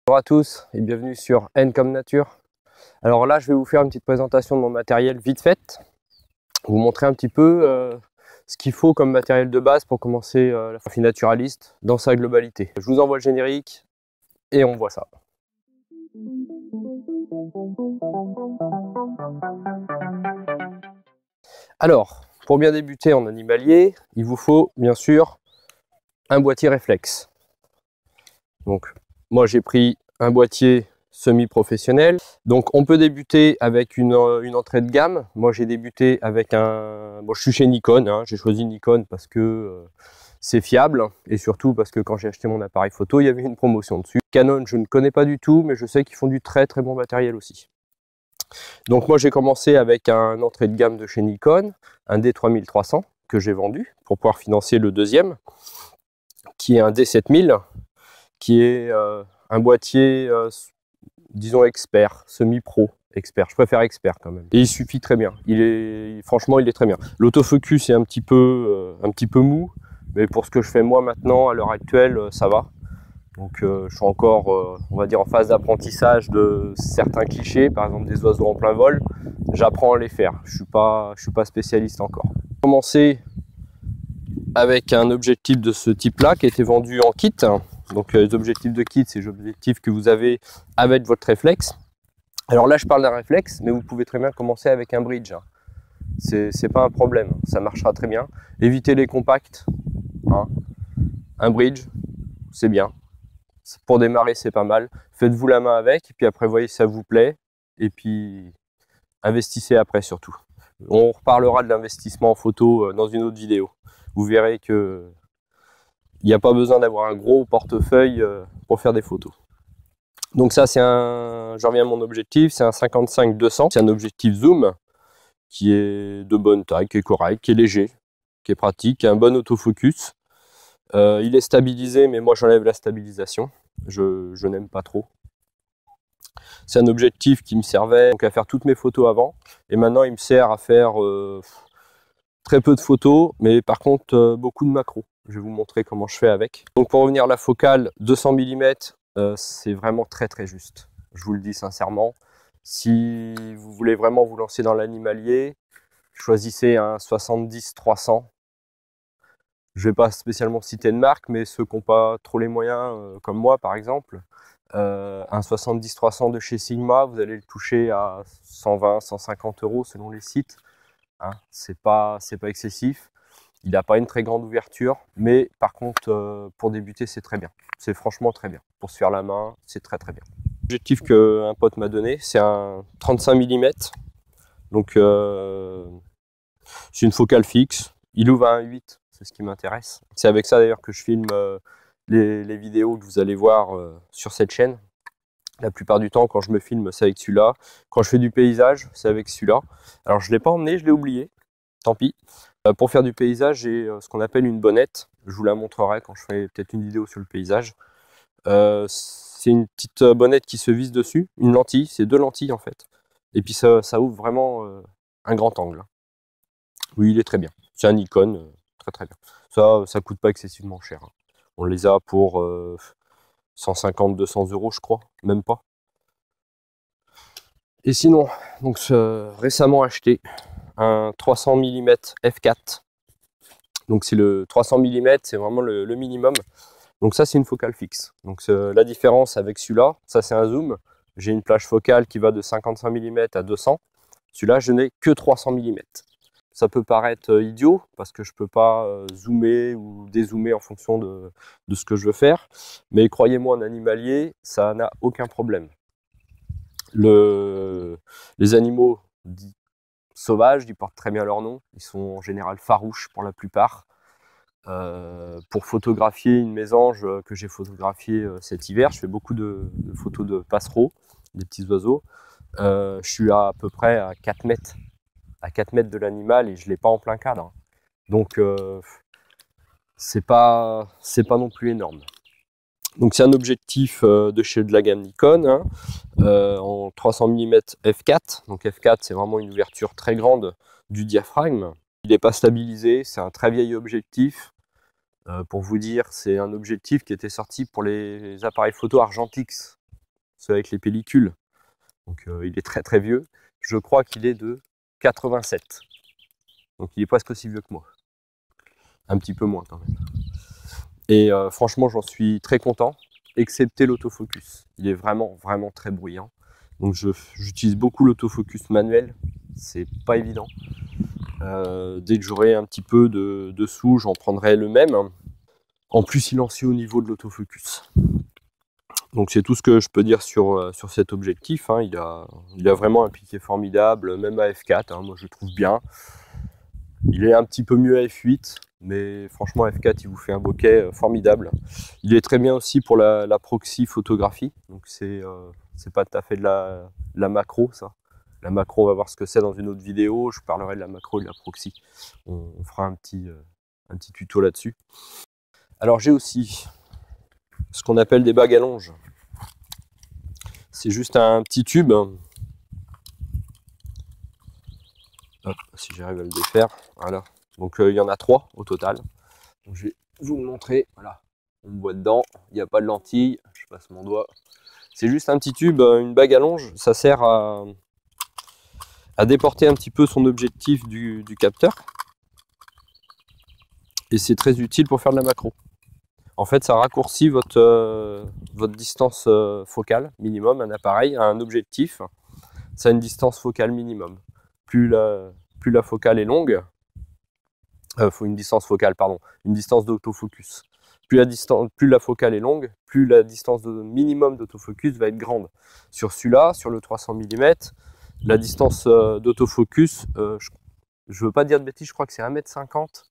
Bonjour à tous et bienvenue sur N comme nature. Alors là, je vais vous faire une petite présentation de mon matériel vite faite. Vous montrer un petit peu ce qu'il faut comme matériel de base pour commencer la photographie naturaliste dans sa globalité. Je vous envoie le générique et on voit ça. Alors, pour bien débuter en animalier, il vous faut bien sûr un boîtier réflexe. Donc, moi j'ai pris un boîtier semi-professionnel. Donc on peut débuter avec une entrée de gamme. Moi j'ai débuté avec un... Bon, je suis chez Nikon, hein. J'ai choisi Nikon parce que c'est fiable et surtout parce que quand j'ai acheté mon appareil photo, il y avait une promotion dessus. Canon, je ne connais pas du tout, mais je sais qu'ils font du très bon matériel aussi. Donc moi j'ai commencé avec un entrée de gamme de chez Nikon, un D3300 que j'ai vendu pour pouvoir financer le deuxième, qui est un D7000, qui est un boîtier, disons expert, semi-pro, expert. Je préfère expert quand même. Et il suffit très bien. Franchement, il est très bien. L'autofocus est un petit peu mou, mais pour ce que je fais moi maintenant, à l'heure actuelle, ça va. Donc je suis encore, on va dire, en phase d'apprentissage de certains clichés, par exemple des oiseaux en plein vol. J'apprends à les faire. Je suis pas spécialiste encore. J'ai commencé avec un objectif de ce type-là qui était vendu en kit. Donc les objectifs de kit, c'est les objectifs que vous avez avec votre réflexe. Alors là, je parle d'un réflexe, mais vous pouvez très bien commencer avec un bridge. C'est pas un problème, ça marchera très bien. Évitez les compacts. Un bridge, c'est bien. Pour démarrer, c'est pas mal. Faites-vous la main avec, et puis après, voyez si ça vous plaît. Et puis, investissez après surtout. On reparlera de l'investissement en photo dans une autre vidéo. Vous verrez que il n'y a pas besoin d'avoir un gros portefeuille pour faire des photos. Donc ça, je reviens à mon objectif, c'est un 55-200. C'est un objectif zoom qui est de bonne taille, qui est correct, qui est léger, qui est pratique, qui a un bon autofocus. Il est stabilisé, mais moi j'enlève la stabilisation. Je n'aime pas trop. C'est un objectif qui me servait donc à faire toutes mes photos avant. Et maintenant, il me sert à faire très peu de photos, mais par contre, beaucoup de macros. Je vais vous montrer comment je fais avec. Donc pour revenir à la focale, 200 mm, c'est vraiment très juste. Je vous le dis sincèrement. Si vous voulez vraiment vous lancer dans l'animalier, choisissez un 70-300. Je ne vais pas spécialement citer de marque, mais ceux qui n'ont pas trop les moyens, comme moi par exemple, un 70-300 de chez Sigma, vous allez le toucher à 120-150 € selon les sites. C'est pas excessif. Il n'a pas une très grande ouverture, mais par contre, pour débuter, c'est très bien. C'est franchement très bien. Pour se faire la main, c'est très bien. L'objectif qu'un pote m'a donné, c'est un 35 mm. Donc, c'est une focale fixe. Il ouvre à 1.8, c'est ce qui m'intéresse. C'est avec ça d'ailleurs que je filme les vidéos que vous allez voir sur cette chaîne. La plupart du temps, quand je me filme, c'est avec celui-là. Quand je fais du paysage, c'est avec celui-là. Alors, je ne l'ai pas emmené, je l'ai oublié. Tant pis. Pour faire du paysage, j'ai ce qu'on appelle une bonnette. Je vous la montrerai quand je ferai peut-être une vidéo sur le paysage. C'est une petite bonnette qui se visse dessus. Une lentille, c'est 2 lentilles en fait. Et puis ça ouvre vraiment un grand angle. Oui, il est très bien. C'est un Nikon, très bien. Ça coûte pas excessivement cher. On les a pour 150-200 € je crois, même pas. Et sinon, donc récemment acheté un 300 mm f4. Donc c'est le 300 mm, c'est vraiment le minimum. Donc ça c'est une focale fixe. Donc la différence avec celui-là, ça c'est un zoom. J'ai une plage focale qui va de 55 mm à 200. Celui-là je n'ai que 300 mm. Ça peut paraître idiot parce que je peux pas zoomer ou dézoomer en fonction de ce que je veux faire. Mais croyez-moi, en animalier, ça n'a aucun problème. Les animaux dits sauvages, ils portent très bien leur nom. Ils sont en général farouches pour la plupart. Pour photographier une mésange que j'ai photographiée cet hiver, je fais beaucoup de photos de passereaux, des petits oiseaux. Je suis à peu près à 4 mètres. À 4 mètres de l'animal et je ne l'ai pas en plein cadre. Donc c'est pas non plus énorme. Donc c'est un objectif de la gamme Nikon, en 300 mm f4. Donc f4 c'est vraiment une ouverture très grande du diaphragme. Il n'est pas stabilisé, c'est un très vieil objectif. Pour vous dire, c'est un objectif qui était sorti pour les appareils photo Argentix ceux avec les pellicules. Donc il est très très vieux. Je crois qu'il est de 87. Donc il est presque aussi vieux que moi. Un petit peu moins quand même. Et franchement, j'en suis très content, excepté l'autofocus. Il est vraiment vraiment très bruyant. Donc j'utilise beaucoup l'autofocus manuel. C'est pas évident. Dès que j'aurai un petit peu de sous, j'en prendrai le même. En plus silencieux au niveau de l'autofocus. Donc c'est tout ce que je peux dire sur cet objectif. Hein. Il a vraiment un piqué formidable, même à f4, hein, moi je le trouve bien. Il est un petit peu mieux à f8, mais franchement à f4 il vous fait un bokeh formidable. Il est très bien aussi pour la proxy photographie, donc c'est pas tout à fait de la macro ça. La macro, on va voir ce que c'est dans une autre vidéo, je parlerai de la macro et de la proxy. On fera un petit tuto là-dessus. Alors j'ai aussi ce qu'on appelle des bagues à longe. C'est juste un petit tube. Hop, si j'arrive à le défaire. Voilà. Donc il y en a 3 au total. Donc, je vais vous le montrer. Voilà. On me voit dedans. Il n'y a pas de lentille. Je passe mon doigt. C'est juste un petit tube, une bague à longe. Ça sert à déporter un petit peu son objectif du capteur. Et c'est très utile pour faire de la macro. En fait, ça raccourcit votre distance focale minimum. Un appareil a un objectif, ça a une distance focale minimum. Plus la focale est longue, faut une distance focale, pardon, une distance d'autofocus. Plus la focale est longue, plus la distance minimum d'autofocus va être grande. Sur celui-là, sur le 300 mm, la distance d'autofocus, je veux pas dire de bêtises, je crois que c'est 1m50.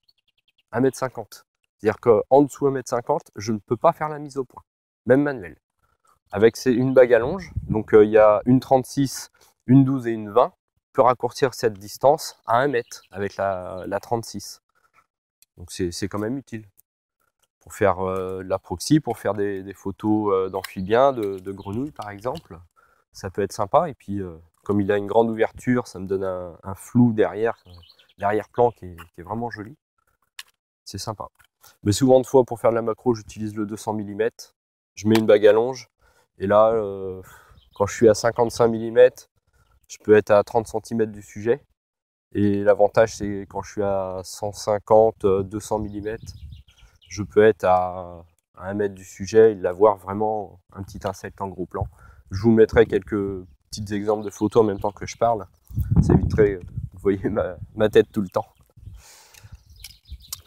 1m50. C'est-à-dire qu'en dessous 1m50, je ne peux pas faire la mise au point, même manuelle. Avec une bague à longe, donc il y a une 36, une 12 et une 20, on peut raccourcir cette distance à 1 mètre avec la 36. Donc c'est quand même utile pour faire la proxy, pour faire des photos d'amphibiens, de grenouilles par exemple. Ça peut être sympa, et puis comme il a une grande ouverture, ça me donne un flou derrière, l'arrière-plan qui est vraiment joli. C'est sympa. Mais souvent de fois pour faire de la macro, j'utilise le 200 mm. Je mets une bague à longe. Et là, quand je suis à 55 mm, je peux être à 30 cm du sujet. Et l'avantage, c'est quand je suis à 150, 200 mm, je peux être à 1 mètre du sujet et l'avoir vraiment un petit insecte en gros plan. Je vous mettrai quelques petits exemples de photos en même temps que je parle. Ça éviterait, vous voyez ma tête tout le temps.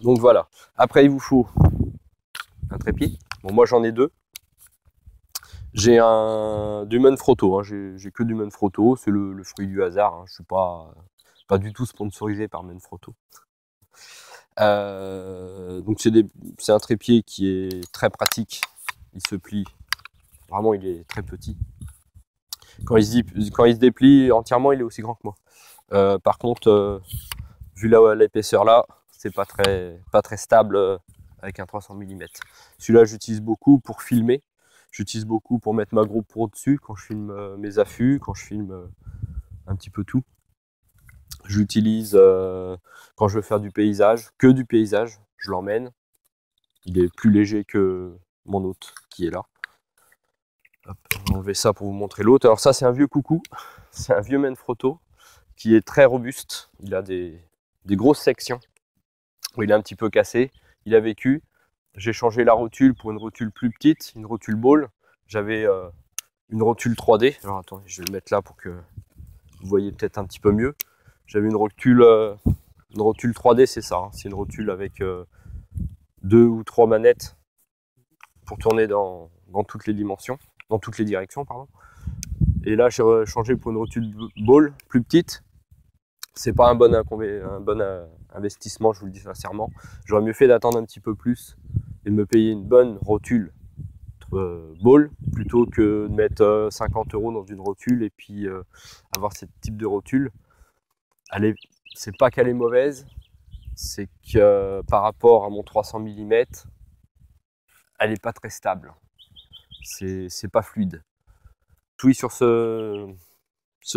Donc voilà. Après, il vous faut un trépied. Bon, moi j'en ai 2. J'ai du Manfrotto. Hein. J'ai que du Manfrotto. C'est le fruit du hasard. Hein. Je suis pas du tout sponsorisé par Manfrotto. Donc c'est un trépied qui est très pratique. Il se plie. Vraiment, il est très petit. Quand il se déplie entièrement, il est aussi grand que moi. Par contre, vu l'épaisseur là, c'est pas très stable avec un 300 mm. Celui-là, j'utilise beaucoup pour filmer. J'utilise beaucoup pour mettre ma GoPro dessus quand je filme mes affûts, quand je filme un petit peu tout. J'utilise quand je veux faire du paysage, que du paysage, je l'emmène. Il est plus léger que mon autre qui est là. Hop, on va enlever ça pour vous montrer l'autre. Alors ça, c'est un vieux coucou. C'est un vieux Manfrotto qui est très robuste. Il a des grosses sections où il est un petit peu cassé. Il a vécu. J'ai changé la rotule pour une rotule plus petite, une rotule ball. J'avais une rotule 3D. Alors attendez, je vais le mettre là pour que vous voyez peut-être un petit peu mieux. J'avais une rotule 3D, c'est ça. Hein. C'est une rotule avec 2 ou 3 manettes pour tourner dans toutes les dimensions, dans toutes les directions, pardon. Et là, j'ai changé pour une rotule ball plus petite. C'est pas un bon investissement, je vous le dis sincèrement. J'aurais mieux fait d'attendre un petit peu plus et de me payer une bonne rotule ball plutôt que de mettre 50 € dans une rotule et puis avoir ce type de rotule. C'est pas qu'elle est mauvaise, c'est que par rapport à mon 300 mm, elle est pas très stable. C'est pas fluide. Oui, sur ce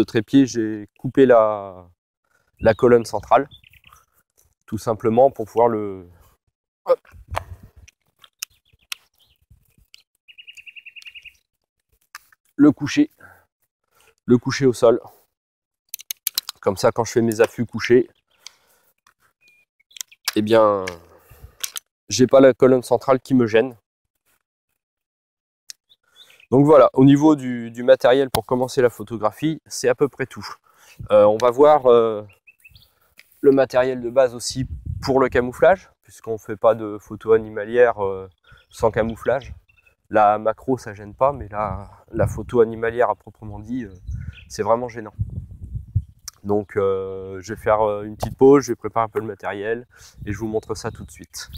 trépied, j'ai coupé la colonne centrale, tout simplement pour pouvoir le coucher au sol. Comme ça, quand je fais mes affûts couchés, eh bien, j'ai pas la colonne centrale qui me gêne. Donc voilà, au niveau du matériel pour commencer la photographie, c'est à peu près tout. On va voir le matériel de base aussi pour le camouflage, puisqu'on ne fait pas de photo animalière sans camouflage. La macro, ça gêne pas, mais la photo animalière à proprement dit, c'est vraiment gênant. Donc je vais faire une petite pause, je vais préparer un peu le matériel et je vous montre ça tout de suite.